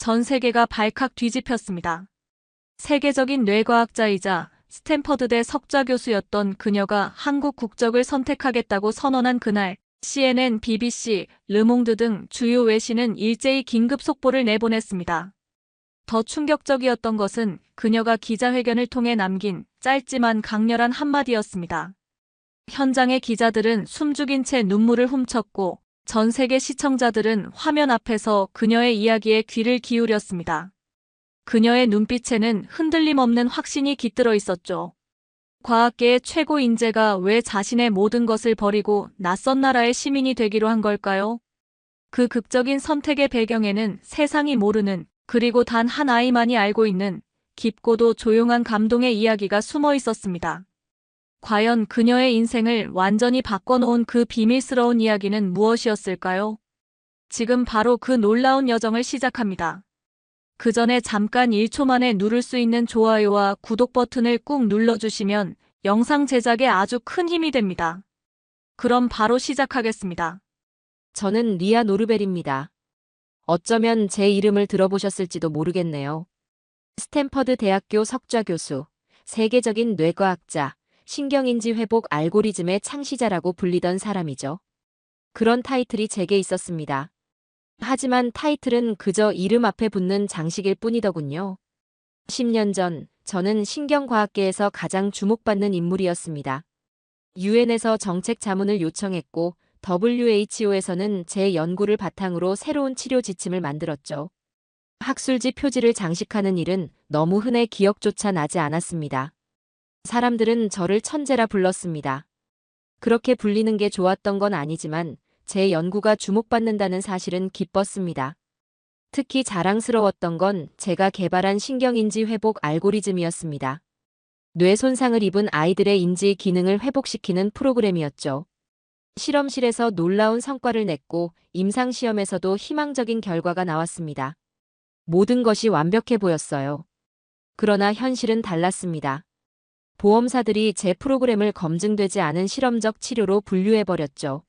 전 세계가 발칵 뒤집혔습니다. 세계적인 뇌과학자이자 스탠퍼드대 석좌 교수였던 그녀가 한국 국적을 선택하겠다고 선언한 그날, CNN, BBC, 르몽드 등 주요 외신은 일제히 긴급 속보를 내보냈습니다. 더 충격적이었던 것은 그녀가 기자회견을 통해 남긴 짧지만 강렬한 한마디였습니다. 현장의 기자들은 숨죽인 채 눈물을 훔쳤고 전 세계 시청자들은 화면 앞에서 그녀의 이야기에 귀를 기울였습니다. 그녀의 눈빛에는 흔들림 없는 확신이 깃들어 있었죠. 과학계의 최고 인재가 왜 자신의 모든 것을 버리고 낯선 나라의 시민이 되기로 한 걸까요? 그 극적인 선택의 배경에는 세상이 모르는, 그리고 단 한 아이만이 알고 있는 깊고도 조용한 감동의 이야기가 숨어 있었습니다. 과연 그녀의 인생을 완전히 바꿔놓은 그 비밀스러운 이야기는 무엇이었을까요? 지금 바로 그 놀라운 여정을 시작합니다. 그 전에 잠깐 1초 만에 누를 수 있는 좋아요와 구독 버튼을 꾹 눌러주시면 영상 제작에 아주 큰 힘이 됩니다. 그럼 바로 시작하겠습니다. 저는 리아 노르벨입니다. 어쩌면 제 이름을 들어보셨을지도 모르겠네요. 스탠퍼드 대학교 석좌 교수, 세계적인 뇌과학자, 신경인지 회복 알고리즘의 창시자라고 불리던 사람이죠. 그런 타이틀이 제게 있었습니다. 하지만 타이틀은 그저 이름 앞에 붙는 장식일 뿐이더군요. 10년 전, 저는 신경과학계에서 가장 주목받는 인물이었습니다. 유엔에서 정책 자문을 요청했고, WHO에서는 제 연구를 바탕으로 새로운 치료 지침을 만들었죠. 학술지 표지를 장식하는 일은 너무 흔해 기억조차 나지 않았습니다. 사람들은 저를 천재라 불렀습니다. 그렇게 불리는 게 좋았던 건 아니지만 제 연구가 주목받는다는 사실은 기뻤습니다. 특히 자랑스러웠던 건 제가 개발한 신경인지 회복 알고리즘이었습니다. 뇌 손상을 입은 아이들의 인지 기능을 회복시키는 프로그램이었죠. 실험실에서 놀라운 성과를 냈고 임상시험에서도 희망적인 결과가 나왔습니다. 모든 것이 완벽해 보였어요. 그러나 현실은 달랐습니다. 보험사들이 제 프로그램을 검증되지 않은 실험적 치료로 분류해버렸죠.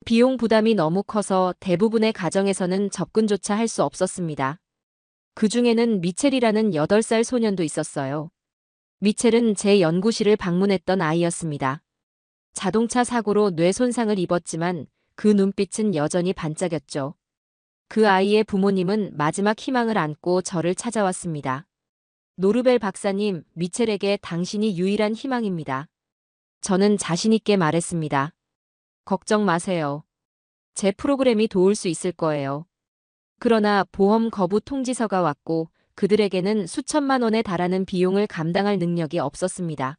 비용 부담이 너무 커서 대부분의 가정에서는 접근조차 할 수 없었습니다. 그 중에는 미첼이라는 8살 소년도 있었어요. 미첼은 제 연구실을 방문했던 아이였습니다. 자동차 사고로 뇌 손상을 입었지만 그 눈빛은 여전히 반짝였죠. 그 아이의 부모님은 마지막 희망을 안고 저를 찾아왔습니다. 노르벨 박사님, 미첼에게 당신이 유일한 희망입니다. 저는 자신있게 말했습니다. 걱정 마세요. 제 프로그램이 도울 수 있을 거예요. 그러나 보험 거부 통지서가 왔고 그들에게는 수천만 원에 달하는 비용을 감당할 능력이 없었습니다.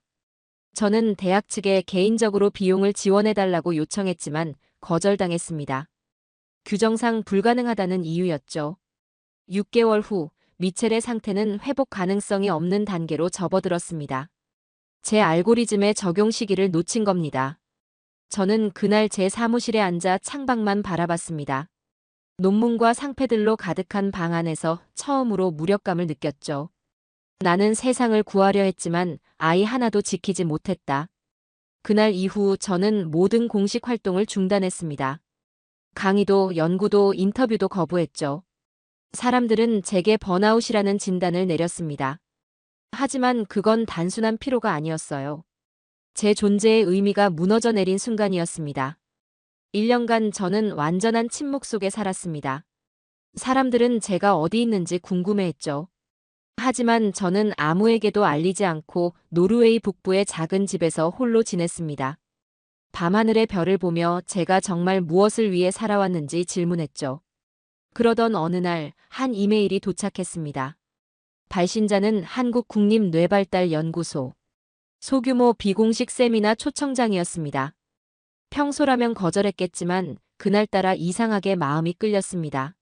저는 대학 측에 개인적으로 비용을 지원해달라고 요청했지만 거절당했습니다. 규정상 불가능하다는 이유였죠. 6개월 후 미첼의 상태는 회복 가능성이 없는 단계로 접어들었습니다. 제 알고리즘의 적용 시기를 놓친 겁니다. 저는 그날 제 사무실에 앉아 창밖만 바라봤습니다. 논문과 상패들로 가득한 방 안에서 처음으로 무력감을 느꼈죠. 나는 세상을 구하려 했지만 아이 하나도 지키지 못했다. 그날 이후 저는 모든 공식 활동을 중단했습니다. 강의도 연구도 인터뷰도 거부했죠. 사람들은 제게 번아웃이라는 진단을 내렸습니다. 하지만 그건 단순한 피로가 아니었어요. 제 존재의 의미가 무너져 내린 순간이었습니다. 1년간 저는 완전한 침묵 속에 살았습니다. 사람들은 제가 어디 있는지 궁금해했죠. 하지만 저는 아무에게도 알리지 않고 노르웨이 북부의 작은 집에서 홀로 지냈습니다. 밤하늘의 별을 보며 제가 정말 무엇을 위해 살아왔는지 질문했죠. 그러던 어느 날 한 이메일이 도착했습니다. 발신자는 한국국립뇌발달연구소. 소규모 비공식 세미나 초청장이었습니다. 평소라면 거절했겠지만 그날따라 이상하게 마음이 끌렸습니다.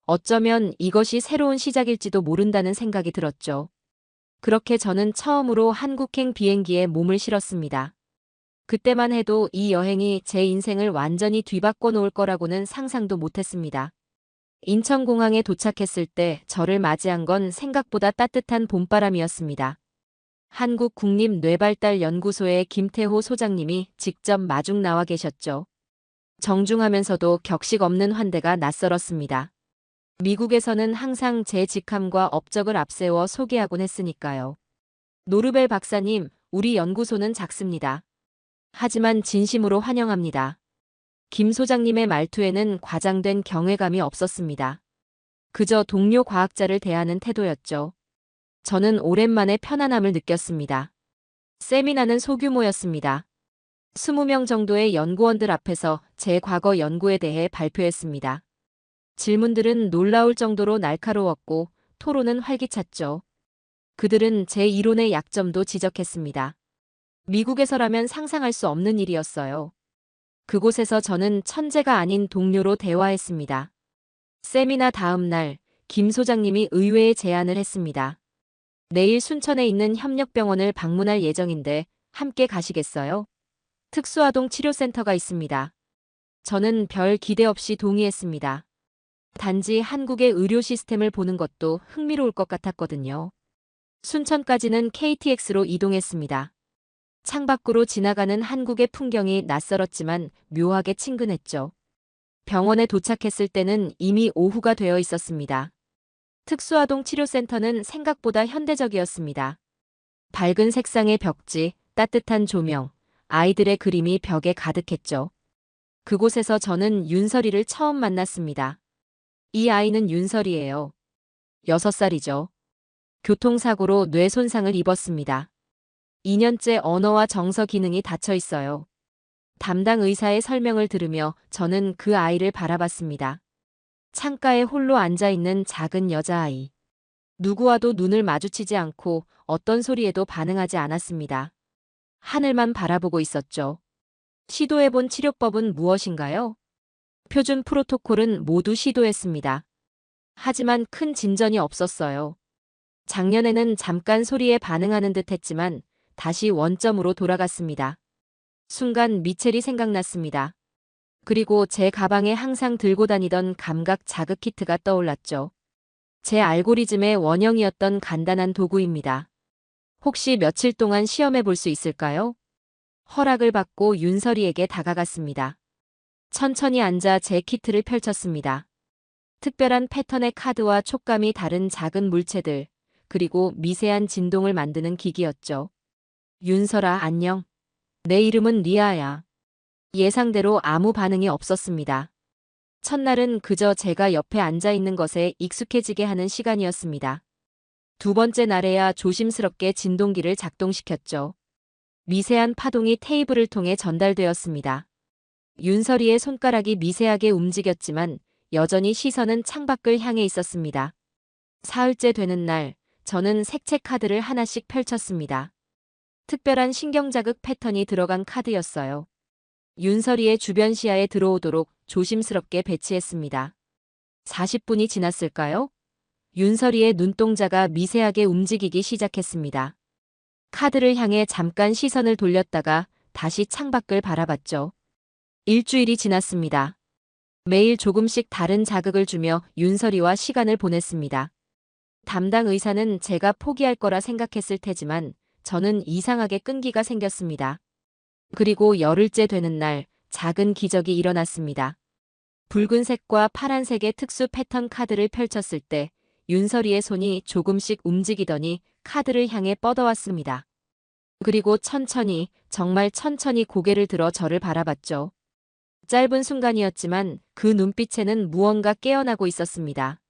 어쩌면 이것이 새로운 시작일지도 모른다는 생각이 들었죠. 그렇게 저는 처음으로 한국행 비행기에 몸을 실었습니다. 그때만 해도 이 여행이 제 인생을 완전히 뒤바꿔 놓을 거라고는 상상도 못했습니다. 인천공항에 도착했을 때 저를 맞이한 건 생각보다 따뜻한 봄바람이었습니다. 한국국립뇌발달연구소의 김태호 소장님이 직접 마중 나와 계셨죠. 정중하면서도 격식 없는 환대가 낯설었습니다. 미국에서는 항상 제 직함과 업적을 앞세워 소개하곤 했으니까요. 노르벨 박사님, 우리 연구소는 작습니다. 하지만 진심으로 환영합니다. 김 소장님의 말투에는 과장된 경외감이 없었습니다. 그저 동료 과학자를 대하는 태도였죠. 저는 오랜만에 편안함을 느꼈습니다. 세미나는 소규모였습니다. 20명 정도의 연구원들 앞에서 제 과거 연구에 대해 발표했습니다. 질문들은 놀라울 정도로 날카로웠고 토론은 활기찼죠. 그들은 제 이론의 약점도 지적했습니다. 미국에서라면 상상할 수 없는 일이었어요. 그곳에서 저는 천재가 아닌 동료로 대화했습니다. 세미나 다음 날, 김 소장님이 의외의 제안을 했습니다. 내일 순천에 있는 협력병원을 방문할 예정인데 함께 가시겠어요? 특수아동 치료센터가 있습니다. 저는 별 기대 없이 동의했습니다. 단지 한국의 의료 시스템을 보는 것도 흥미로울 것 같았거든요. 순천까지는 KTX로 이동했습니다. 창밖으로 지나가는 한국의 풍경이 낯설었지만 묘하게 친근했죠. 병원에 도착했을 때는 이미 오후가 되어 있었습니다. 특수아동 치료센터는 생각보다 현대적이었습니다. 밝은 색상의 벽지, 따뜻한 조명, 아이들의 그림이 벽에 가득했죠. 그곳에서 저는 윤설이를 처음 만났습니다. 이 아이는 윤설이에요. 6살이죠. 교통사고로 뇌 손상을 입었습니다. 2년째 언어와 정서 기능이 닫혀 있어요. 담당 의사의 설명을 들으며 저는 그 아이를 바라봤습니다. 창가에 홀로 앉아있는 작은 여자아이. 누구와도 눈을 마주치지 않고 어떤 소리에도 반응하지 않았습니다. 하늘만 바라보고 있었죠. 시도해본 치료법은 무엇인가요? 표준 프로토콜은 모두 시도했습니다. 하지만 큰 진전이 없었어요. 작년에는 잠깐 소리에 반응하는 듯 했지만 다시 원점으로 돌아갔습니다. 순간 미첼이 생각났습니다. 그리고 제 가방에 항상 들고 다니던 감각 자극 키트가 떠올랐죠. 제 알고리즘의 원형이었던 간단한 도구입니다. 혹시 며칠 동안 시험해 볼 수 있을까요? 허락을 받고 윤설이에게 다가갔습니다. 천천히 앉아 제 키트를 펼쳤습니다. 특별한 패턴의 카드와 촉감이 다른 작은 물체들, 그리고 미세한 진동을 만드는 기기였죠. 윤설아, 안녕. 내 이름은 리아야. 예상대로 아무 반응이 없었습니다. 첫날은 그저 제가 옆에 앉아 있는 것에 익숙해지게 하는 시간이었습니다. 두 번째 날에야 조심스럽게 진동기를 작동시켰죠. 미세한 파동이 테이블을 통해 전달되었습니다. 윤설이의 손가락이 미세하게 움직였지만 여전히 시선은 창밖을 향해 있었습니다. 사흘째 되는 날, 저는 색채 카드를 하나씩 펼쳤습니다. 특별한 신경자극 패턴이 들어간 카드였어요. 윤설이의 주변 시야에 들어오도록 조심스럽게 배치했습니다. 40분이 지났을까요? 윤설이의 눈동자가 미세하게 움직이기 시작했습니다. 카드를 향해 잠깐 시선을 돌렸다가 다시 창밖을 바라봤죠. 일주일이 지났습니다. 매일 조금씩 다른 자극을 주며 윤설이와 시간을 보냈습니다. 담당 의사는 제가 포기할 거라 생각했을 테지만 저는 이상하게 끈기가 생겼습니다. 그리고 열흘째 되는 날 작은 기적이 일어났습니다. 붉은색과 파란색의 특수 패턴 카드를 펼쳤을 때 윤설이의 손이 조금씩 움직이더니 카드를 향해 뻗어왔습니다. 그리고 천천히, 정말 천천히 고개를 들어 저를 바라봤죠. 짧은 순간이었지만 그 눈빛에는 무언가 깨어나고 있었습니다.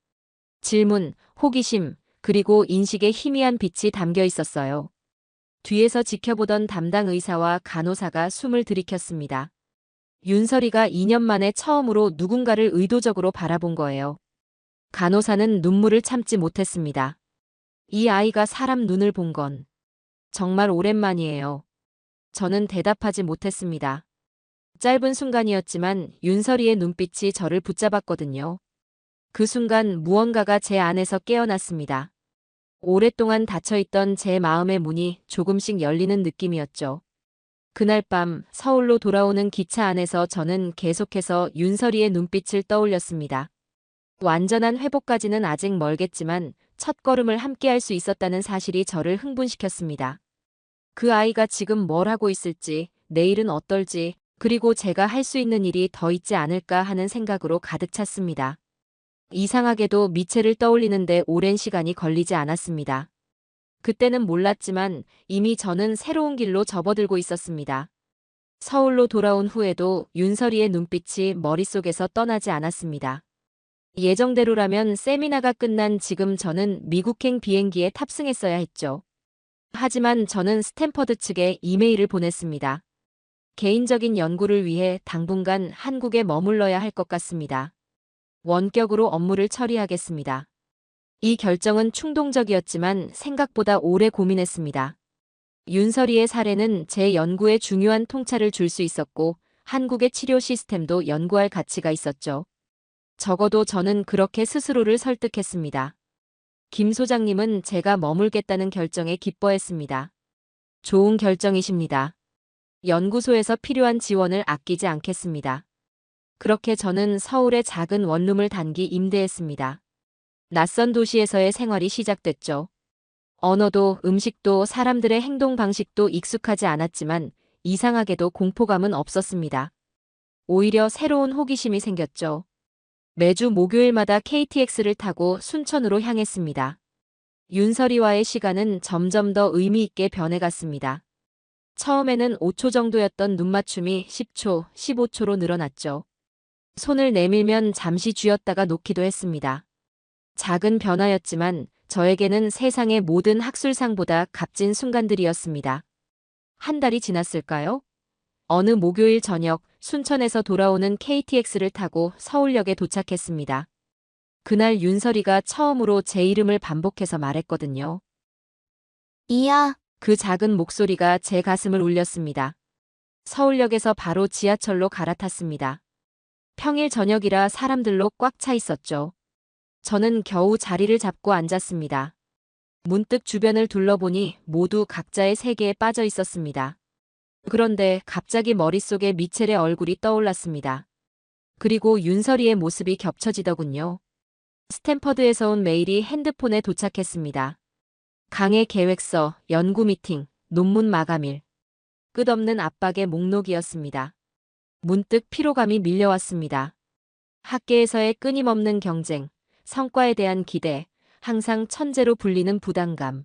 질문, 호기심, 그리고 인식의 희미한 빛이 담겨 있었어요. 뒤에서 지켜보던 담당 의사와 간호사가 숨을 들이켰습니다. 윤설이가 2년 만에 처음으로 누군가를 의도적으로 바라본 거예요. 간호사는 눈물을 참지 못했습니다. 이 아이가 사람 눈을 본 건 정말 오랜만이에요. 저는 대답하지 못했습니다. 짧은 순간이었지만 윤설이의 눈빛이 저를 붙잡았거든요. 그 순간 무언가가 제 안에서 깨어났습니다. 오랫동안 닫혀있던 제 마음의 문이 조금씩 열리는 느낌이었죠. 그날 밤 서울로 돌아오는 기차 안에서 저는 계속해서 윤설이의 눈빛을 떠올렸습니다. 완전한 회복까지는 아직 멀겠지만 첫걸음을 함께할 수 있었다는 사실이 저를 흥분시켰습니다. 그 아이가 지금 뭘 하고 있을지, 내일은 어떨지, 그리고 제가 할 수 있는 일이 더 있지 않을까 하는 생각으로 가득 찼습니다. 이상하게도 미체를 떠올리는데 오랜 시간이 걸리지 않았습니다. 그때는 몰랐지만 이미 저는 새로운 길로 접어들고 있었습니다. 서울로 돌아온 후에도 윤설이의 눈빛이 머릿속에서 떠나지 않았습니다. 예정대로라면 세미나가 끝난 지금 저는 미국행 비행기에 탑승했어야 했죠. 하지만 저는 스탠퍼드 측에 이메일을 보냈습니다. 개인적인 연구를 위해 당분간 한국에 머물러야 할 것 같습니다. 원격으로 업무를 처리하겠습니다. 이 결정은 충동적이었지만 생각보다 오래 고민했습니다. 윤설이의 사례는 제 연구에 중요한 통찰을 줄 수 있었고 한국의 치료 시스템도 연구할 가치가 있었죠. 적어도 저는 그렇게 스스로를 설득했습니다. 김 소장님은 제가 머물겠다는 결정에 기뻐했습니다. 좋은 결정이십니다. 연구소에서 필요한 지원을 아끼지 않겠습니다. 그렇게 저는 서울의 작은 원룸을 단기 임대했습니다. 낯선 도시에서의 생활이 시작됐죠. 언어도 음식도 사람들의 행동 방식도 익숙하지 않았지만 이상하게도 공포감은 없었습니다. 오히려 새로운 호기심이 생겼죠. 매주 목요일마다 KTX를 타고 순천으로 향했습니다. 윤설이와의 시간은 점점 더 의미 있게 변해갔습니다. 처음에는 5초 정도였던 눈맞춤이 10초, 15초로 늘어났죠. 손을 내밀면 잠시 쥐었다가 놓기도 했습니다. 작은 변화였지만 저에게는 세상의 모든 학술상보다 값진 순간들이었습니다. 한 달이 지났을까요? 어느 목요일 저녁 순천에서 돌아오는 KTX를 타고 서울역에 도착했습니다. 그날 윤설이가 처음으로 제 이름을 반복해서 말했거든요. 이야, 그 작은 목소리가 제 가슴을 울렸습니다. 서울역에서 바로 지하철로 갈아탔습니다. 평일 저녁이라 사람들로 꽉 차 있었죠. 저는 겨우 자리를 잡고 앉았습니다. 문득 주변을 둘러보니 모두 각자의 세계에 빠져 있었습니다. 그런데 갑자기 머릿속에 미첼의 얼굴이 떠올랐습니다. 그리고 윤설이의 모습이 겹쳐지더군요. 스탠퍼드에서 온 메일이 핸드폰에 도착했습니다. 강의 계획서, 연구 미팅, 논문 마감일. 끝없는 압박의 목록이었습니다. 문득 피로감이 밀려왔습니다. 학계에서의 끊임없는 경쟁, 성과에 대한 기대, 항상 천재로 불리는 부담감.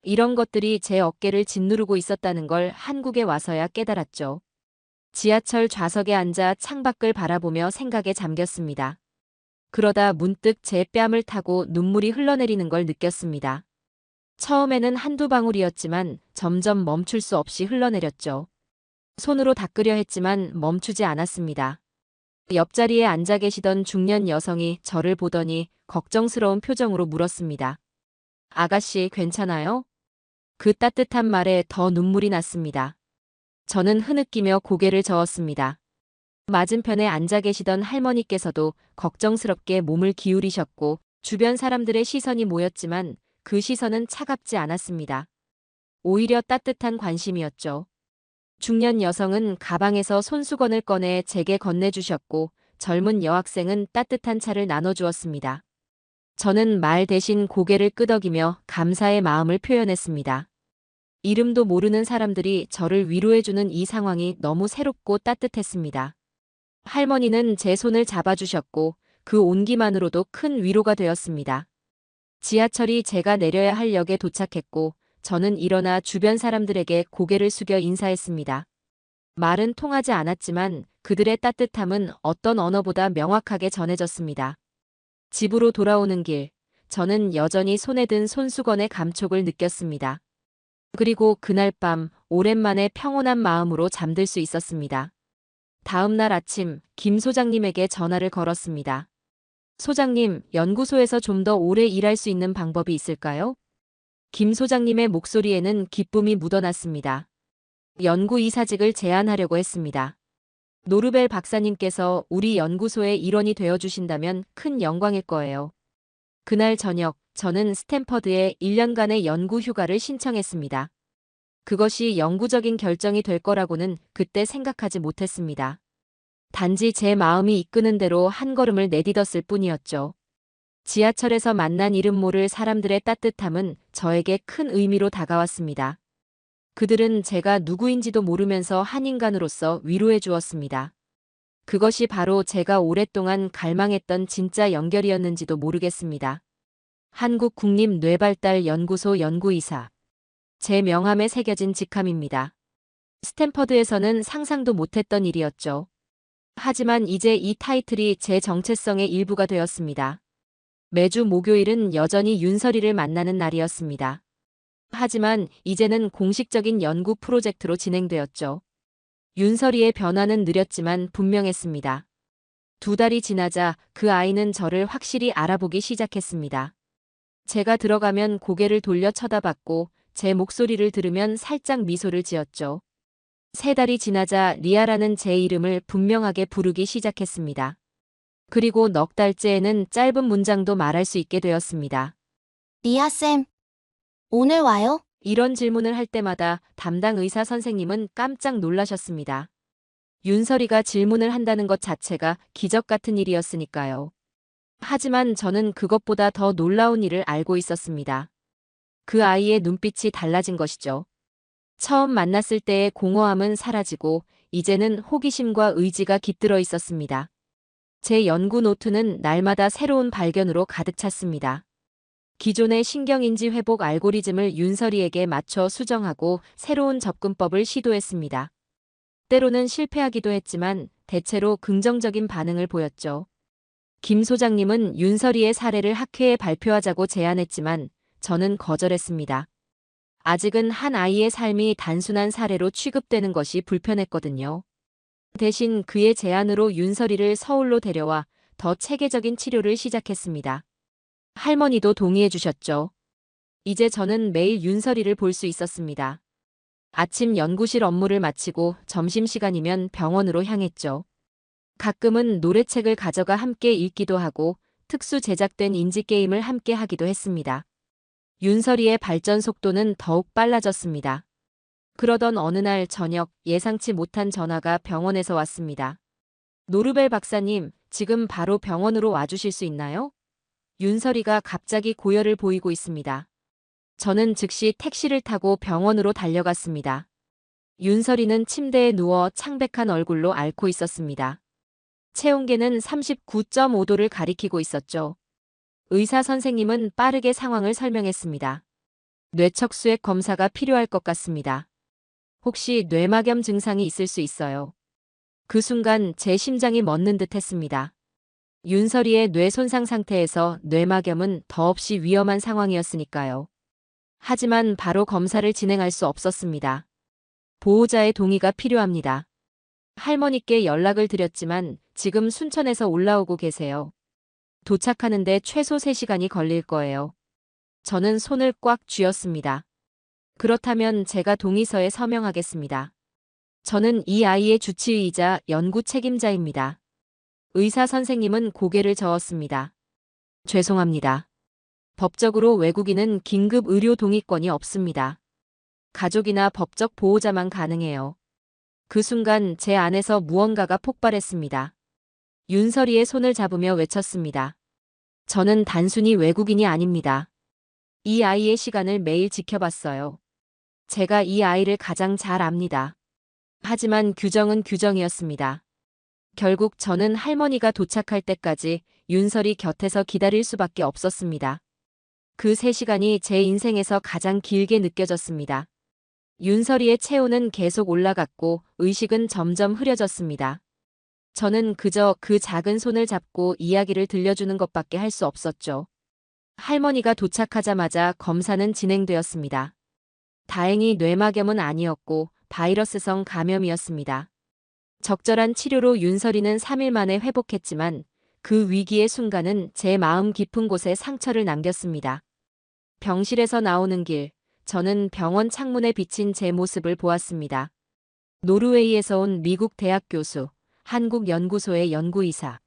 이런 것들이 제 어깨를 짓누르고 있었다는 걸 한국에 와서야 깨달았죠. 지하철 좌석에 앉아 창밖을 바라보며 생각에 잠겼습니다. 그러다 문득 제 뺨을 타고 눈물이 흘러내리는 걸 느꼈습니다. 처음에는 한두 방울이었지만 점점 멈출 수 없이 흘러내렸죠. 손으로 닦으려 했지만 멈추지 않았습니다. 옆자리에 앉아 계시던 중년 여성이 저를 보더니 걱정스러운 표정으로 물었습니다. 아가씨, 괜찮아요? 그 따뜻한 말에 더 눈물이 났습니다. 저는 흐느끼며 고개를 저었습니다. 맞은편에 앉아 계시던 할머니께서도 걱정스럽게 몸을 기울이셨고 주변 사람들의 시선이 모였지만 그 시선은 차갑지 않았습니다. 오히려 따뜻한 관심이었죠. 중년 여성은 가방에서 손수건을 꺼내 제게 건네주셨고 젊은 여학생은 따뜻한 차를 나눠주었습니다. 저는 말 대신 고개를 끄덕이며 감사의 마음을 표현했습니다. 이름도 모르는 사람들이 저를 위로해주는 이 상황이 너무 새롭고 따뜻했습니다. 할머니는 제 손을 잡아주셨고 그 온기만으로도 큰 위로가 되었습니다. 지하철이 제가 내려야 할 역에 도착했고 저는 일어나 주변 사람들에게 고개를 숙여 인사했습니다. 말은 통하지 않았지만 그들의 따뜻함은 어떤 언어보다 명확하게 전해졌습니다. 집으로 돌아오는 길, 저는 여전히 손에 든 손수건의 감촉을 느꼈습니다. 그리고 그날 밤 오랜만에 평온한 마음으로 잠들 수 있었습니다. 다음 날 아침 김 소장님에게 전화를 걸었습니다. 소장님, 연구소에서 좀 더 오래 일할 수 있는 방법이 있을까요? 김 소장님의 목소리에는 기쁨이 묻어났습니다. 연구 이사직을 제안하려고 했습니다. 노르벨 박사님께서 우리 연구소의 일원이 되어주신다면 큰 영광일 거예요. 그날 저녁, 저는 스탠퍼드에 1년간의 연구 휴가를 신청했습니다. 그것이 영구적인 결정이 될 거라고는 그때 생각하지 못했습니다. 단지 제 마음이 이끄는 대로 한 걸음을 내딛었을 뿐이었죠. 지하철에서 만난 이름 모를 사람들의 따뜻함은 저에게 큰 의미로 다가왔습니다. 그들은 제가 누구인지도 모르면서 한 인간으로서 위로해 주었습니다. 그것이 바로 제가 오랫동안 갈망했던 진짜 연결이었는지도 모르겠습니다. 한국국립뇌발달연구소 연구이사. 제 명함에 새겨진 직함입니다. 스탠퍼드에서는 상상도 못했던 일이었죠. 하지만 이제 이 타이틀이 제 정체성의 일부가 되었습니다. 매주 목요일은 여전히 윤설이를 만나는 날이었습니다. 하지만 이제는 공식적인 연구 프로젝트로 진행되었죠. 윤설이의 변화는 느렸지만 분명했습니다. 2달이 지나자 그 아이는 저를 확실히 알아보기 시작했습니다. 제가 들어가면 고개를 돌려 쳐다봤고 제 목소리를 들으면 살짝 미소를 지었죠. 3달이 지나자 리아라는 제 이름을 분명하게 부르기 시작했습니다. 그리고 넉 달째에는 짧은 문장도 말할 수 있게 되었습니다. 리아쌤, 오늘 와요? 이런 질문을 할 때마다 담당 의사 선생님은 깜짝 놀라셨습니다. 윤설이가 질문을 한다는 것 자체가 기적 같은 일이었으니까요. 하지만 저는 그것보다 더 놀라운 일을 알고 있었습니다. 그 아이의 눈빛이 달라진 것이죠. 처음 만났을 때의 공허함은 사라지고 이제는 호기심과 의지가 깃들어 있었습니다. 제 연구 노트는 날마다 새로운 발견으로 가득 찼습니다. 기존의 신경인지 회복 알고리즘을 윤설이에게 맞춰 수정하고 새로운 접근법을 시도했습니다. 때로는 실패하기도 했지만 대체로 긍정적인 반응을 보였죠. 김 소장님은 윤설이의 사례를 학회에 발표하자고 제안했지만 저는 거절했습니다. 아직은 한 아이의 삶이 단순한 사례로 취급되는 것이 불편했거든요. 대신 그의 제안으로 윤설이를 서울로 데려와 더 체계적인 치료를 시작했습니다. 할머니도 동의해 주셨죠. 이제 저는 매일 윤설이를 볼 수 있었습니다. 아침 연구실 업무를 마치고 점심시간이면 병원으로 향했죠. 가끔은 노래책을 가져가 함께 읽기도 하고 특수 제작된 인지게임을 함께 하기도 했습니다. 윤설이의 발전 속도는 더욱 빨라졌습니다. 그러던 어느 날 저녁 예상치 못한 전화가 병원에서 왔습니다. 노르벨 박사님, 지금 바로 병원으로 와주실 수 있나요? 윤설이가 갑자기 고열을 보이고 있습니다. 저는 즉시 택시를 타고 병원으로 달려갔습니다. 윤설이는 침대에 누워 창백한 얼굴로 앓고 있었습니다. 체온계는 39.5도를 가리키고 있었죠. 의사 선생님은 빠르게 상황을 설명했습니다. 뇌척수액 검사가 필요할 것 같습니다. 혹시 뇌막염 증상이 있을 수 있어요. 그 순간 제 심장이 멎는 듯 했습니다. 윤설이의 뇌 손상 상태에서 뇌막염은 더없이 위험한 상황이었으니까요. 하지만 바로 검사를 진행할 수 없었습니다. 보호자의 동의가 필요합니다. 할머니께 연락을 드렸지만 지금 순천에서 올라오고 계세요. 도착하는데 최소 3시간이 걸릴 거예요. 저는 손을 꽉 쥐었습니다. 그렇다면 제가 동의서에 서명하겠습니다. 저는 이 아이의 주치의이자 연구 책임자입니다. 의사 선생님은 고개를 저었습니다. 죄송합니다. 법적으로 외국인은 긴급 의료 동의권이 없습니다. 가족이나 법적 보호자만 가능해요. 그 순간 제 안에서 무언가가 폭발했습니다. 윤설이의 손을 잡으며 외쳤습니다. 저는 단순히 외국인이 아닙니다. 이 아이의 시간을 매일 지켜봤어요. 제가 이 아이를 가장 잘 압니다. 하지만 규정은 규정이었습니다. 결국 저는 할머니가 도착할 때까지 윤설이 곁에서 기다릴 수밖에 없었습니다. 그 3시간이 제 인생에서 가장 길게 느껴졌습니다. 윤설이의 체온은 계속 올라갔고 의식은 점점 흐려졌습니다. 저는 그저 그 작은 손을 잡고 이야기를 들려주는 것밖에 할 수 없었죠. 할머니가 도착하자마자 검사는 진행되었습니다. 다행히 뇌막염은 아니었고 바이러스성 감염이었습니다. 적절한 치료로 윤설이는 3일 만에 회복했지만 그 위기의 순간은 제 마음 깊은 곳에 상처를 남겼습니다. 병실에서 나오는 길, 저는 병원 창문에 비친 제 모습을 보았습니다. 노르웨이에서 온 미국 대학 교수, 한국 연구소의 연구이사.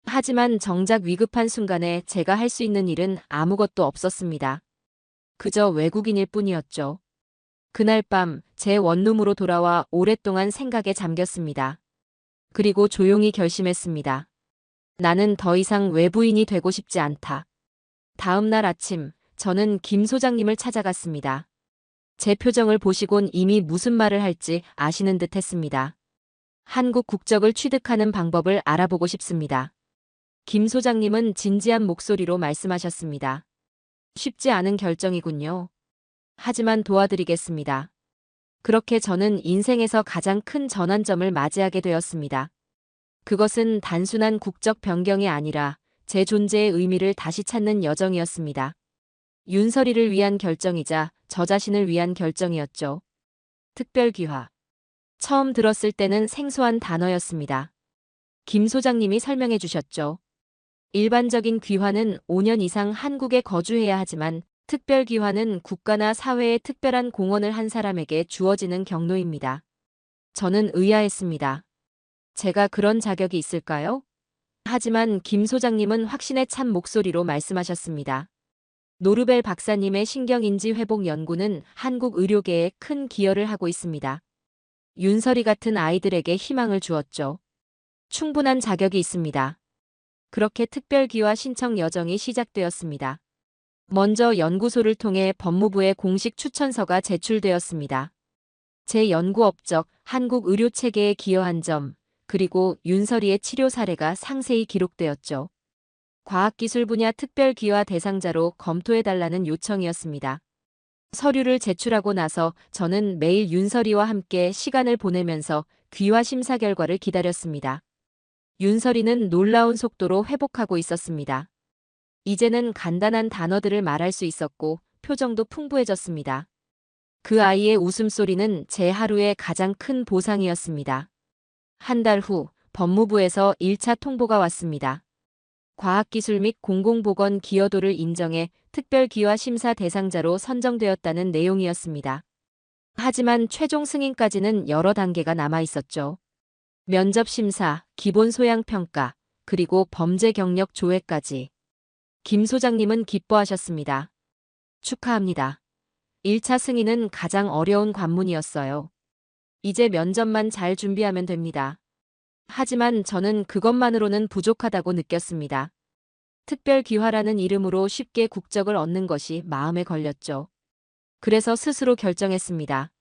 하지만 정작 위급한 순간에 제가 할 수 있는 일은 아무것도 없었습니다. 그저 외국인일 뿐이었죠. 그날 밤 제 원룸으로 돌아와 오랫동안 생각에 잠겼습니다. 그리고 조용히 결심했습니다. 나는 더 이상 외부인이 되고 싶지 않다. 다음 날 아침, 저는 김 소장님을 찾아갔습니다. 제 표정을 보시곤 이미 무슨 말을 할지 아시는 듯 했습니다. 한국 국적을 취득하는 방법을 알아보고 싶습니다. 김 소장님은 진지한 목소리로 말씀하셨습니다. 쉽지 않은 결정이군요. 하지만 도와드리겠습니다. 그렇게 저는 인생에서 가장 큰 전환점을 맞이하게 되었습니다. 그것은 단순한 국적 변경이 아니라 제 존재의 의미를 다시 찾는 여정이었습니다. 윤서리를 위한 결정이자 저 자신을 위한 결정이었죠. 특별귀화. 처음 들었을 때는 생소한 단어였습니다. 김 소장님이 설명해 주셨죠. 일반적인 귀화는 5년 이상 한국에 거주해야 하지만 특별귀화는 국가나 사회에 특별한 공헌을 한 사람에게 주어지는 경로입니다. 저는 의아했습니다. 제가 그런 자격이 있을까요? 하지만 김 소장님은 확신에 찬 목소리로 말씀하셨습니다. 노르벨 박사님의 신경인지 회복 연구는 한국 의료계에 큰 기여를 하고 있습니다. 윤설이 같은 아이들에게 희망을 주었죠. 충분한 자격이 있습니다. 그렇게 특별귀화 신청 여정이 시작되었습니다. 먼저 연구소를 통해 법무부에 공식 추천서가 제출되었습니다. 제 연구 업적, 한국 의료 체계에 기여한 점, 그리고 윤설이의 치료 사례가 상세히 기록되었죠. 과학기술 분야 특별귀화 대상자로 검토해달라는 요청이었습니다. 서류를 제출하고 나서 저는 매일 윤설이와 함께 시간을 보내면서 귀화 심사 결과를 기다렸습니다. 윤설이는 놀라운 속도로 회복하고 있었습니다. 이제는 간단한 단어들을 말할 수 있었고 표정도 풍부해졌습니다. 그 아이의 웃음소리는 제 하루의 가장 큰 보상이었습니다. 한 달 후 법무부에서 1차 통보가 왔습니다. 과학기술 및 공공보건 기여도를 인정해 특별귀화 심사 대상자로 선정되었다는 내용이었습니다. 하지만 최종 승인까지는 여러 단계가 남아 있었죠. 면접 심사, 기본 소양 평가, 그리고 범죄 경력 조회까지. 김 소장님은 기뻐하셨습니다. 축하합니다. 1차 승인은 가장 어려운 관문이었어요. 이제 면접만 잘 준비하면 됩니다. 하지만 저는 그것만으로는 부족하다고 느꼈습니다. 특별귀화라는 이름으로 쉽게 국적을 얻는 것이 마음에 걸렸죠. 그래서 스스로 결정했습니다.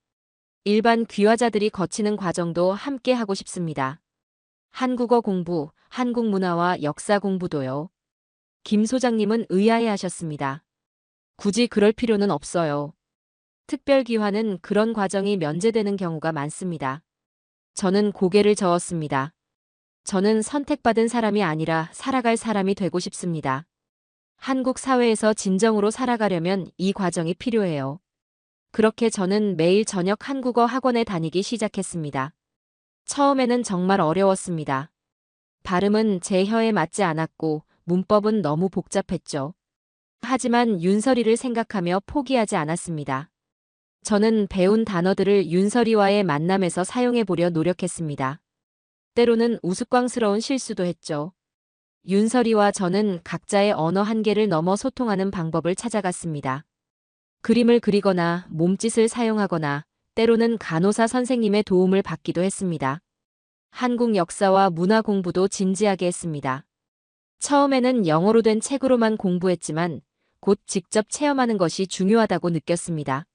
일반 귀화자들이 거치는 과정도 함께 하고 싶습니다. 한국어 공부, 한국 문화와 역사 공부도요. 김 소장님은 의아해하셨습니다. 굳이 그럴 필요는 없어요. 특별귀화는 그런 과정이 면제되는 경우가 많습니다. 저는 고개를 저었습니다. 저는 선택받은 사람이 아니라 살아갈 사람이 되고 싶습니다. 한국 사회에서 진정으로 살아가려면 이 과정이 필요해요. 그렇게 저는 매일 저녁 한국어 학원에 다니기 시작했습니다. 처음에는 정말 어려웠습니다. 발음은 제 혀에 맞지 않았고 문법은 너무 복잡했죠. 하지만 윤설이를 생각하며 포기하지 않았습니다. 저는 배운 단어들을 윤설이와의 만남에서 사용해 보려 노력했습니다. 때로는 우스꽝스러운 실수도 했죠. 윤설이와 저는 각자의 언어 한계를 넘어 소통하는 방법을 찾아갔습니다. 그림을 그리거나 몸짓을 사용하거나 때로는 간호사 선생님의 도움을 받기도 했습니다. 한국 역사와 문화 공부도 진지하게 했습니다. 처음에는 영어로 된 책으로만 공부했지만 곧 직접 체험하는 것이 중요하다고 느꼈습니다.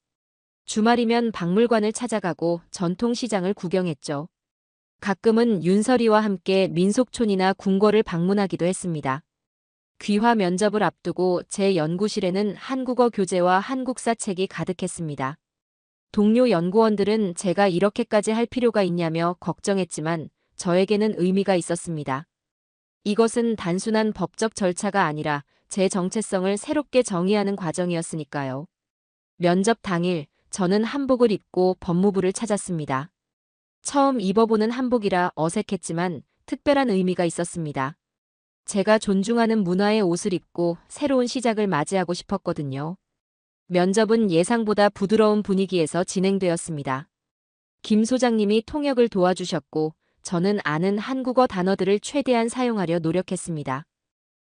주말이면 박물관을 찾아가고 전통시장을 구경했죠. 가끔은 윤설이와 함께 민속촌이나 궁궐을 방문하기도 했습니다. 귀화 면접을 앞두고 제 연구실에는 한국어 교재와 한국사 책이 가득했습니다. 동료 연구원들은 제가 이렇게까지 할 필요가 있냐며 걱정했지만 저에게는 의미가 있었습니다. 이것은 단순한 법적 절차가 아니라 제 정체성을 새롭게 정의하는 과정이었으니까요. 면접 당일 저는 한복을 입고 법무부를 찾았습니다. 처음 입어보는 한복이라 어색했지만 특별한 의미가 있었습니다. 제가 존중하는 문화의 옷을 입고 새로운 시작을 맞이하고 싶었거든요. 면접은 예상보다 부드러운 분위기에서 진행되었습니다. 김 소장님이 통역을 도와주셨고 저는 아는 한국어 단어들을 최대한 사용하려 노력했습니다.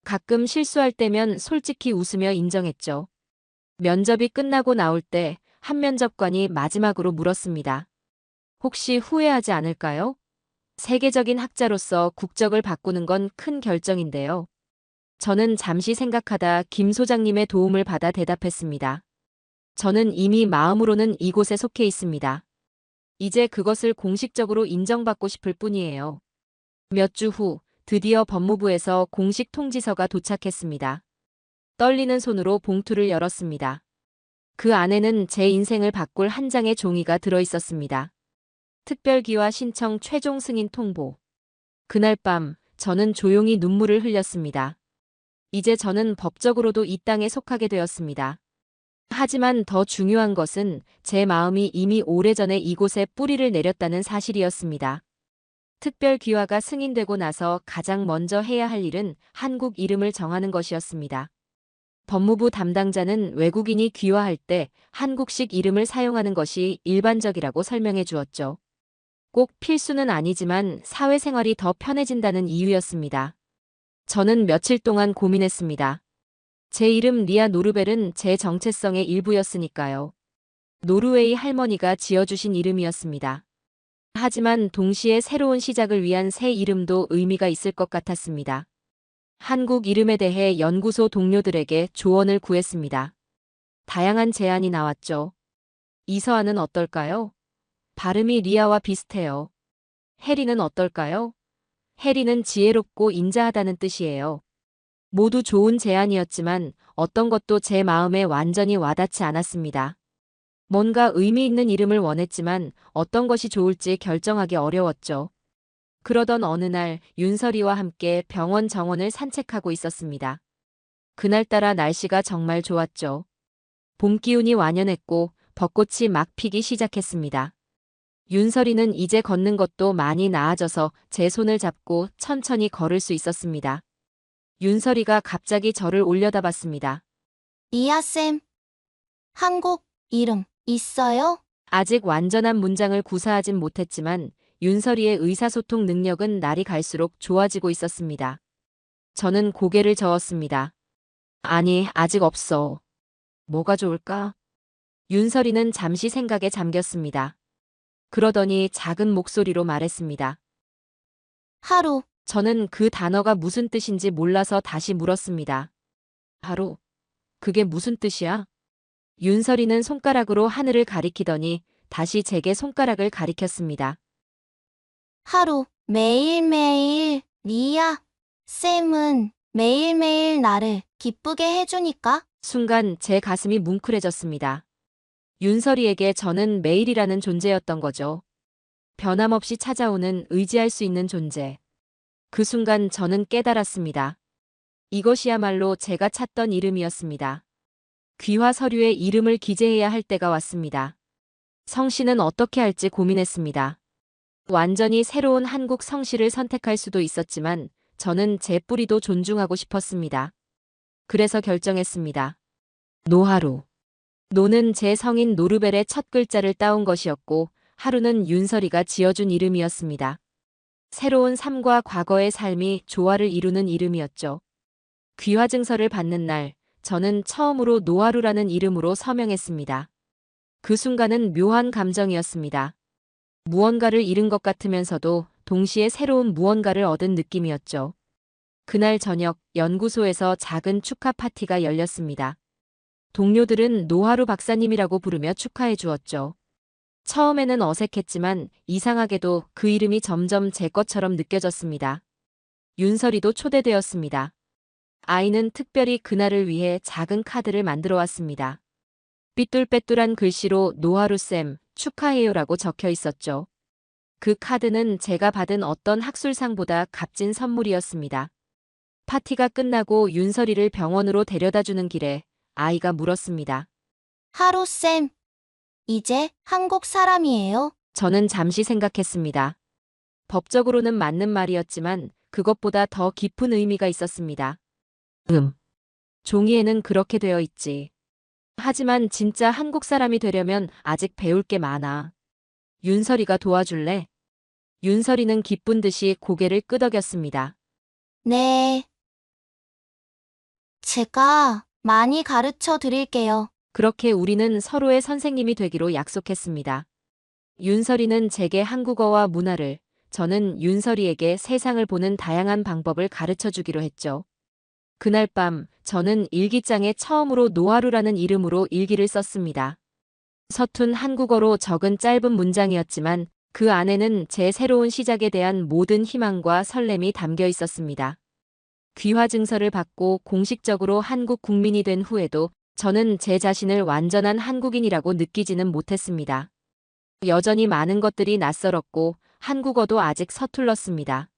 가끔 실수할 때면 솔직히 웃으며 인정했죠. 면접이 끝나고 나올 때 한 면접관이 마지막으로 물었습니다. 혹시 후회하지 않을까요? 세계적인 학자로서 국적을 바꾸는 건 큰 결정인데요. 저는 잠시 생각하다 김 소장님의 도움을 받아 대답했습니다. 저는 이미 마음으로는 이곳에 속해 있습니다. 이제 그것을 공식적으로 인정받고 싶을 뿐이에요. 몇 주 후 드디어 법무부에서 공식 통지서가 도착했습니다. 떨리는 손으로 봉투를 열었습니다. 그 안에는 제 인생을 바꿀 한 장의 종이가 들어 있었습니다. 특별기와 신청 최종 승인 통보. 그날 밤 저는 조용히 눈물을 흘렸습니다. 이제 저는 법적으로도 이 땅에 속하게 되었습니다. 하지만 더 중요한 것은 제 마음이 이미 오래전에 이곳에 뿌리를 내렸다는 사실이었습니다. 특별 귀화가 승인되고 나서 가장 먼저 해야 할 일은 한국 이름을 정하는 것이었습니다. 법무부 담당자는 외국인이 귀화할 때 한국식 이름을 사용하는 것이 일반적이라고 설명해 주었죠. 꼭 필수는 아니지만 사회생활이 더 편해진다는 이유였습니다. 저는 며칠 동안 고민했습니다. 제 이름 리아 노르벨은 제 정체성의 일부였으니까요. 노르웨이 할머니가 지어주신 이름이었습니다. 하지만 동시에 새로운 시작을 위한 새 이름도 의미가 있을 것 같았습니다. 한국 이름에 대해 연구소 동료들에게 조언을 구했습니다. 다양한 제안이 나왔죠. 이서아는 어떨까요? 발음이 리아와 비슷해요. 해리는 어떨까요? 해리는 지혜롭고 인자하다는 뜻이에요. 모두 좋은 제안이었지만 어떤 것도 제 마음에 완전히 와닿지 않았습니다. 뭔가 의미 있는 이름을 원했지만 어떤 것이 좋을지 결정하기 어려웠죠. 그러던 어느 날 윤설이와 함께 병원 정원을 산책하고 있었습니다. 그날따라 날씨가 정말 좋았죠. 봄 기운이 완연했고 벚꽃이 막 피기 시작했습니다. 윤설이는 이제 걷는 것도 많이 나아져서 제 손을 잡고 천천히 걸을 수 있었습니다. 윤설이가 갑자기 저를 올려다봤습니다. 리아쌤, 한국 이름 있어요? 아직 완전한 문장을 구사하진 못했지만 윤설이의 의사소통 능력은 날이 갈수록 좋아지고 있었습니다. 저는 고개를 저었습니다. 아니, 아직 없어. 뭐가 좋을까? 윤설이는 잠시 생각에 잠겼습니다. 그러더니 작은 목소리로 말했습니다. 하루, 저는 그 단어가 무슨 뜻인지 몰라서 다시 물었습니다. 하루, 그게 무슨 뜻이야? 윤설이는 손가락으로 하늘을 가리키더니 다시 제게 손가락을 가리켰습니다. 하루, 매일매일 리아 쌤은 매일매일 나를 기쁘게 해주니까 순간 제 가슴이 뭉클해졌습니다. 윤설이에게 저는 매일이라는 존재였던 거죠. 변함없이 찾아오는 의지할 수 있는 존재. 그 순간 저는 깨달았습니다. 이것이야말로 제가 찾던 이름이었습니다. 귀화 서류에 이름을 기재해야 할 때가 왔습니다. 성씨는 어떻게 할지 고민했습니다. 완전히 새로운 한국 성씨를 선택할 수도 있었지만 저는 제 뿌리도 존중하고 싶었습니다. 그래서 결정했습니다. 노하루. 노는 제 성인 노르벨의 첫 글자를 따온 것이었고 하루는 윤설이가 지어준 이름이었습니다. 새로운 삶과 과거의 삶이 조화를 이루는 이름이었죠. 귀화 증서를 받는 날 저는 처음으로 노하루라는 이름으로 서명했습니다. 그 순간은 묘한 감정이었습니다. 무언가를 잃은 것 같으면서도 동시에 새로운 무언가를 얻은 느낌이었죠. 그날 저녁 연구소에서 작은 축하 파티가 열렸습니다. 동료들은 노하루 박사님이라고 부르며 축하해 주었죠. 처음에는 어색했지만 이상하게도 그 이름이 점점 제 것처럼 느껴졌습니다. 윤설이도 초대되었습니다. 아이는 특별히 그날을 위해 작은 카드를 만들어 왔습니다. 삐뚤빼뚤한 글씨로 노하루쌤 축하해요라고 적혀 있었죠. 그 카드는 제가 받은 어떤 학술상보다 값진 선물이었습니다. 파티가 끝나고 윤설이를 병원으로 데려다주는 길에 아이가 물었습니다. 하루쌤, 이제 한국 사람이에요? 저는 잠시 생각했습니다. 법적으로는 맞는 말이었지만 그것보다 더 깊은 의미가 있었습니다. 종이에는 그렇게 되어 있지. 하지만 진짜 한국 사람이 되려면 아직 배울 게 많아. 윤설이가 도와줄래? 윤설이는 기쁜 듯이 고개를 끄덕였습니다. 네. 제가 많이 가르쳐 드릴게요. 그렇게 우리는 서로의 선생님이 되기로 약속했습니다. 윤설이는 제게 한국어와 문화를, 저는 윤설이에게 세상을 보는 다양한 방법을 가르쳐 주기로 했죠. 그날 밤 저는 일기장에 처음으로 노하루라는 이름으로 일기를 썼습니다. 서툰 한국어로 적은 짧은 문장이었지만 그 안에는 제 새로운 시작에 대한 모든 희망과 설렘이 담겨 있었습니다. 귀화 증서를 받고 공식적으로 한국 국민이 된 후에도 저는 제 자신을 완전한 한국인이라고 느끼지는 못했습니다. 여전히 많은 것들이 낯설었고 한국어도 아직 서툴렀습니다.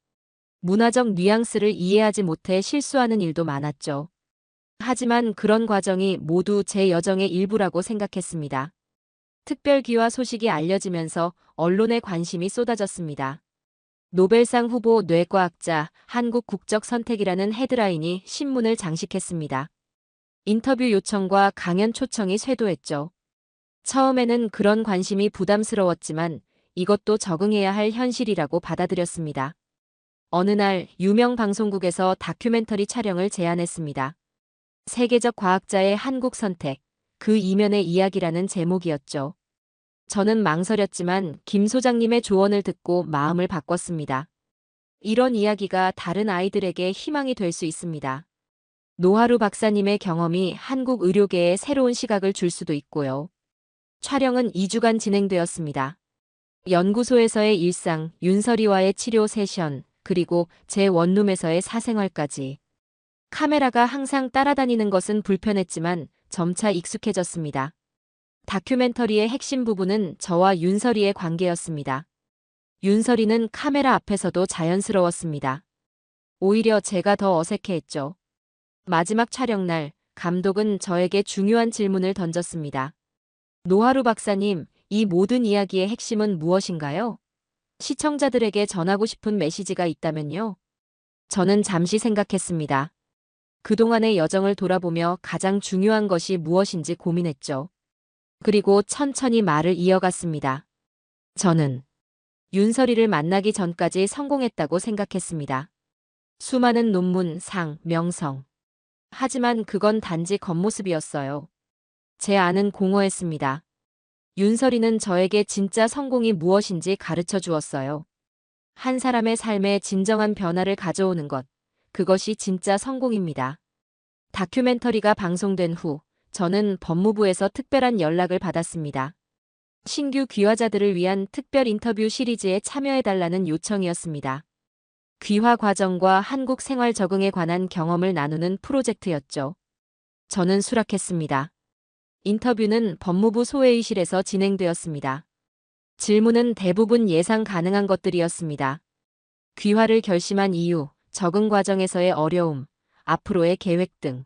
문화적 뉘앙스를 이해하지 못해 실수하는 일도 많았죠. 하지만 그런 과정이 모두 제 여정의 일부라고 생각했습니다. 특별 귀화 소식이 알려지면서 언론의 관심이 쏟아졌습니다. 노벨상 후보 뇌과학자 한국 국적 선택이라는 헤드라인이 신문을 장식했습니다. 인터뷰 요청과 강연 초청이 쇄도했죠. 처음에는 그런 관심이 부담스러웠지만 이것도 적응해야 할 현실이라고 받아들였습니다. 어느 날 유명 방송국에서 다큐멘터리 촬영을 제안했습니다. 세계적 과학자의 한국 선택, 그 이면의 이야기라는 제목이었죠. 저는 망설였지만 김 소장님의 조언을 듣고 마음을 바꿨습니다. 이런 이야기가 다른 아이들에게 희망이 될 수 있습니다. 노하루 박사님의 경험이 한국 의료계에 새로운 시각을 줄 수도 있고요. 촬영은 2주간 진행되었습니다. 연구소에서의 일상, 윤서리와의 치료 세션, 그리고 제 원룸에서의 사생활까지. 카메라가 항상 따라다니는 것은 불편했지만 점차 익숙해졌습니다. 다큐멘터리의 핵심 부분은 저와 윤서리의 관계였습니다. 윤서리는 카메라 앞에서도 자연스러웠습니다. 오히려 제가 더 어색해했죠. 마지막 촬영 날, 감독은 저에게 중요한 질문을 던졌습니다. 노하루 박사님, 이 모든 이야기의 핵심은 무엇인가요? 시청자들에게 전하고 싶은 메시지가 있다면요? 저는 잠시 생각했습니다. 그동안의 여정을 돌아보며 가장 중요한 것이 무엇인지 고민했죠. 그리고 천천히 말을 이어갔습니다. 저는 윤서리를 만나기 전까지 성공했다고 생각했습니다. 수많은 논문, 상, 명성. 하지만 그건 단지 겉모습이었어요. 제 안은 공허했습니다. 윤서리는 저에게 진짜 성공이 무엇인지 가르쳐 주었어요. 한 사람의 삶에 진정한 변화를 가져오는 것, 그것이 진짜 성공입니다. 다큐멘터리가 방송된 후, 저는 법무부에서 특별한 연락을 받았습니다. 신규 귀화자들을 위한 특별 인터뷰 시리즈에 참여해달라는 요청이었습니다. 귀화 과정과 한국 생활 적응에 관한 경험을 나누는 프로젝트였죠. 저는 수락했습니다. 인터뷰는 법무부 소회의실에서 진행되었습니다. 질문은 대부분 예상 가능한 것들이었습니다. 귀화를 결심한 이유, 적응 과정에서의 어려움, 앞으로의 계획 등.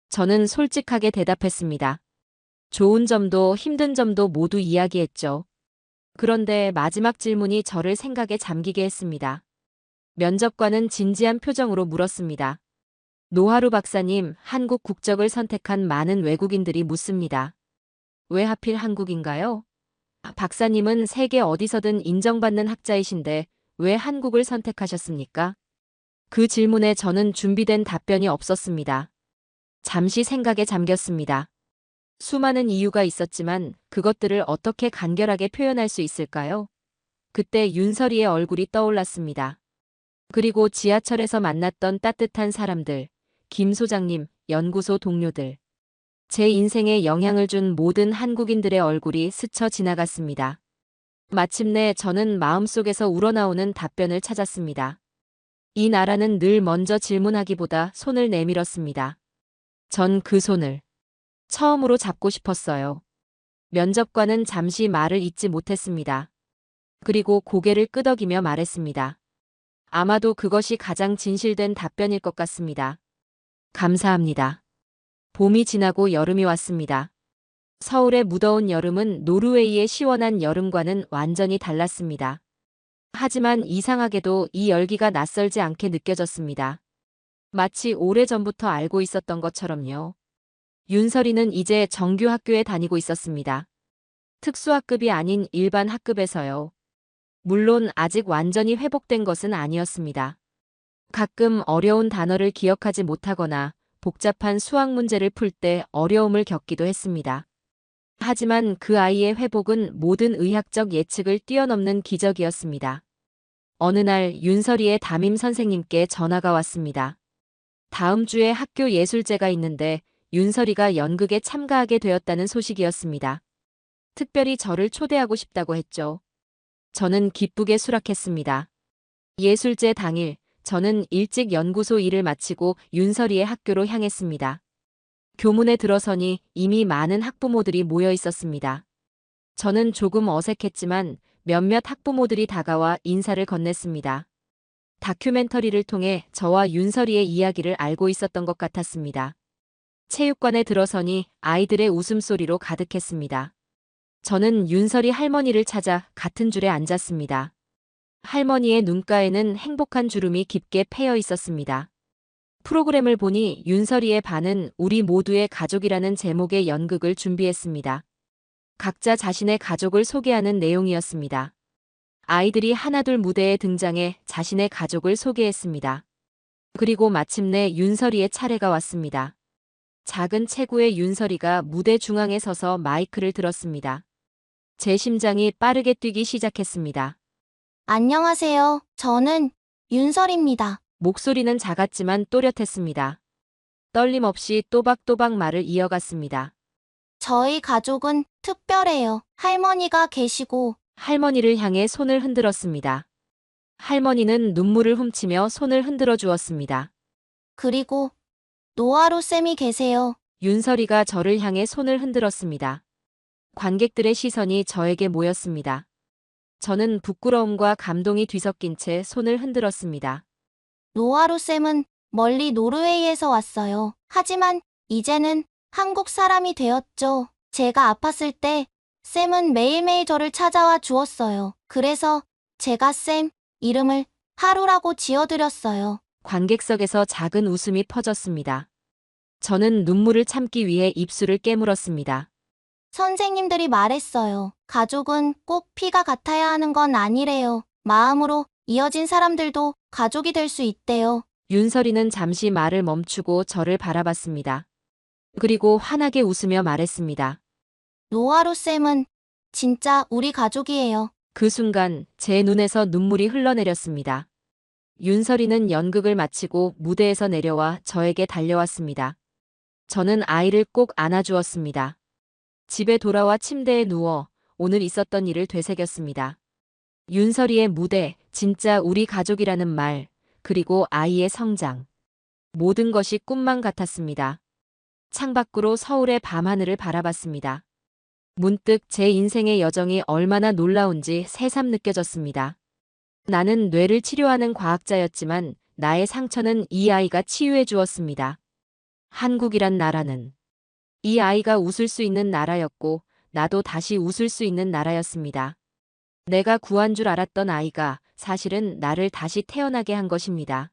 저는 솔직하게 대답했습니다. 좋은 점도 힘든 점도 모두 이야기했죠. 그런데 마지막 질문이 저를 생각에 잠기게 했습니다. 면접관은 진지한 표정으로 물었습니다. 노하루 박사님, 한국 국적을 선택한 많은 외국인들이 묻습니다. 왜 하필 한국인가요? 박사님은 세계 어디서든 인정받는 학자이신데 왜 한국을 선택하셨습니까? 그 질문에 저는 준비된 답변이 없었습니다. 잠시 생각에 잠겼습니다. 수많은 이유가 있었지만 그것들을 어떻게 간결하게 표현할 수 있을까요? 그때 윤서리의 얼굴이 떠올랐습니다. 그리고 지하철에서 만났던 따뜻한 사람들, 김 소장님, 연구소 동료들. 제 인생에 영향을 준 모든 한국인들의 얼굴이 스쳐 지나갔습니다. 마침내 저는 마음속에서 우러나오는 답변을 찾았습니다. 이 나라는 늘 먼저 질문하기보다 손을 내밀었습니다. 전 그 손을 처음으로 잡고 싶었어요. 면접관은 잠시 말을 잇지 못했습니다. 그리고 고개를 끄덕이며 말했습니다. 아마도 그것이 가장 진실된 답변일 것 같습니다. 감사합니다. 봄이 지나고 여름이 왔습니다. 서울의 무더운 여름은 노르웨이의 시원한 여름과는 완전히 달랐습니다. 하지만 이상하게도 이 열기가 낯설지 않게 느껴졌습니다. 마치 오래전부터 알고 있었던 것처럼요. 윤서리는 이제 정규 학교에 다니고 있었습니다. 특수학급이 아닌 일반 학급에서요. 물론 아직 완전히 회복된 것은 아니었습니다. 가끔 어려운 단어를 기억하지 못하거나 복잡한 수학 문제를 풀 때 어려움을 겪기도 했습니다. 하지만 그 아이의 회복은 모든 의학적 예측을 뛰어넘는 기적이었습니다. 어느 날 윤서리의 담임 선생님께 전화가 왔습니다. 다음 주에 학교 예술제가 있는데 윤서리가 연극에 참가하게 되었다는 소식이었습니다. 특별히 저를 초대하고 싶다고 했죠. 저는 기쁘게 수락했습니다. 예술제 당일, 저는 일찍 연구소 일을 마치고 윤설이의 학교로 향했습니다. 교문에 들어서니 이미 많은 학부모들이 모여 있었습니다. 저는 조금 어색했지만 몇몇 학부모들이 다가와 인사를 건넸습니다. 다큐멘터리를 통해 저와 윤설이의 이야기를 알고 있었던 것 같았습니다. 체육관에 들어서니 아이들의 웃음소리로 가득했습니다. 저는 윤설이 할머니를 찾아 같은 줄에 앉았습니다. 할머니의 눈가에는 행복한 주름이 깊게 패여 있었습니다. 프로그램을 보니 윤설이의 반은 우리 모두의 가족이라는 제목의 연극을 준비했습니다. 각자 자신의 가족을 소개하는 내용이었습니다. 아이들이 하나둘 무대에 등장해 자신의 가족을 소개했습니다. 그리고 마침내 윤설이의 차례가 왔습니다. 작은 체구의 윤설이가 무대 중앙에 서서 마이크를 들었습니다. 제 심장이 빠르게 뛰기 시작했습니다. 안녕하세요. 저는 윤설입니다. 목소리는 작았지만 또렷했습니다. 떨림 없이 또박또박 말을 이어갔습니다. 저희 가족은 특별해요. 할머니가 계시고, 할머니를 향해 손을 흔들었습니다. 할머니는 눈물을 훔치며 손을 흔들어 주었습니다. 그리고 노하루 쌤이 계세요. 윤설이가 저를 향해 손을 흔들었습니다. 관객들의 시선이 저에게 모였습니다. 저는 부끄러움과 감동이 뒤섞인 채 손을 흔들었습니다. 노하루 쌤은 멀리 노르웨이에서 왔어요. 하지만 이제는 한국 사람이 되었죠. 제가 아팠을 때 쌤은 매일매일 저를 찾아와 주었어요. 그래서 제가 쌤 이름을 하루라고 지어드렸어요. 관객석에서 작은 웃음이 퍼졌습니다. 저는 눈물을 참기 위해 입술을 깨물었습니다. 선생님들이 말했어요. 가족은 꼭 피가 같아야 하는 건 아니래요. 마음으로 이어진 사람들도 가족이 될 수 있대요. 윤설이는 잠시 말을 멈추고 저를 바라봤습니다. 그리고 환하게 웃으며 말했습니다. 노하루 쌤은 진짜 우리 가족이에요. 그 순간 제 눈에서 눈물이 흘러내렸습니다. 윤설이는 연극을 마치고 무대에서 내려와 저에게 달려왔습니다. 저는 아이를 꼭 안아주었습니다. 집에 돌아와 침대에 누워 오늘 있었던 일을 되새겼습니다. 윤설이의 무대, 진짜 우리 가족이라는 말, 그리고 아이의 성장. 모든 것이 꿈만 같았습니다. 창밖으로 서울의 밤하늘을 바라봤습니다. 문득 제 인생의 여정이 얼마나 놀라운지 새삼 느껴졌습니다. 나는 뇌를 치료하는 과학자였지만 나의 상처는 이 아이가 치유해 주었습니다. 한국이란 나라는 이 아이가 웃을 수 있는 나라였고 나도 다시 웃을 수 있는 나라였습니다. 내가 구한 줄 알았던 아이가 사실은 나를 다시 태어나게 한 것입니다.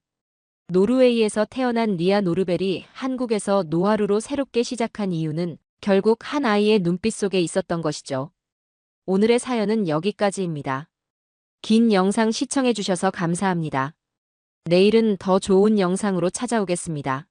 노르웨이에서 태어난 리아 노르벨이 한국에서 노하루로 새롭게 시작한 이유는 결국 한 아이의 눈빛 속에 있었던 것이죠. 오늘의 사연은 여기까지입니다. 긴 영상 시청해 주셔서 감사합니다. 내일은 더 좋은 영상으로 찾아오겠습니다.